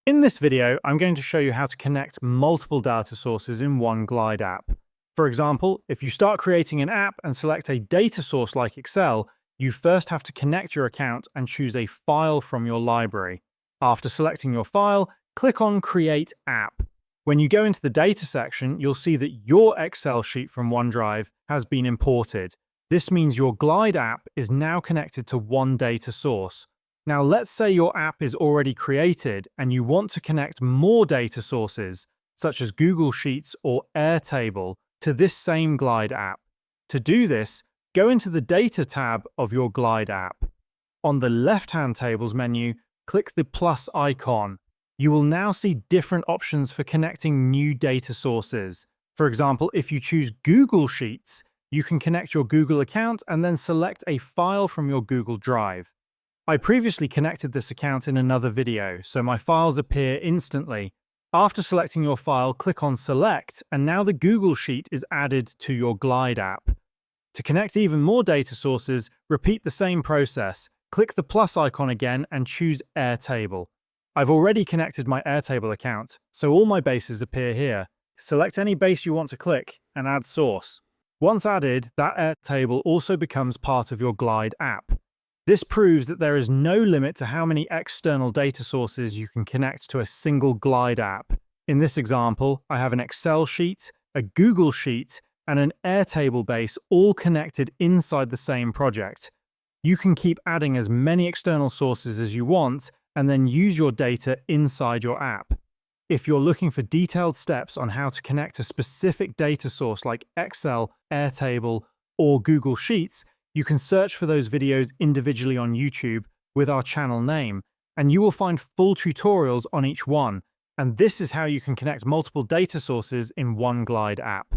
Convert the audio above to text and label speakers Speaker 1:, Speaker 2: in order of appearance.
Speaker 1: In this video, I'm going to show you how to connect multiple data sources in one Glide app. For example, if you start creating an app and select a data source like Excel, you first have to connect your account and choose a file from your library. After selecting your file, click on Create App. When you go into the Data section, you'll see that your Excel sheet from OneDrive has been imported. This means your Glide app is now connected to one data source. Now, let's say your app is already created and you want to connect more data sources, such as Google Sheets or Airtable, to this same Glide app. To do this, go into the Data tab of your Glide app. On the left-hand Tables menu, click the plus icon. You will now see different options for connecting new data sources. For example, if you choose Google Sheets, you can connect your Google account and then select a file from your Google Drive. I previously connected this account in another video, so my files appear instantly. After selecting your file, click on Select, and now the Google Sheet is added to your Glide app. To connect even more data sources, repeat the same process. Click the plus icon again and choose Airtable. I've already connected my Airtable account, so all my bases appear here. Select any base you want to click and add source. Once added, that Airtable also becomes part of your Glide app. This proves that there is no limit to how many external data sources you can connect to a single Glide app. In this example, I have an Excel sheet, a Google Sheet, and an Airtable base all connected inside the same project. You can keep adding as many external sources as you want, and then use your data inside your app. If you're looking for detailed steps on how to connect a specific data source like Excel, Airtable, or Google Sheets, you can search for those videos individually on YouTube with our channel name, and you will find full tutorials on each one. And this is how you can connect multiple data sources in one Glide app.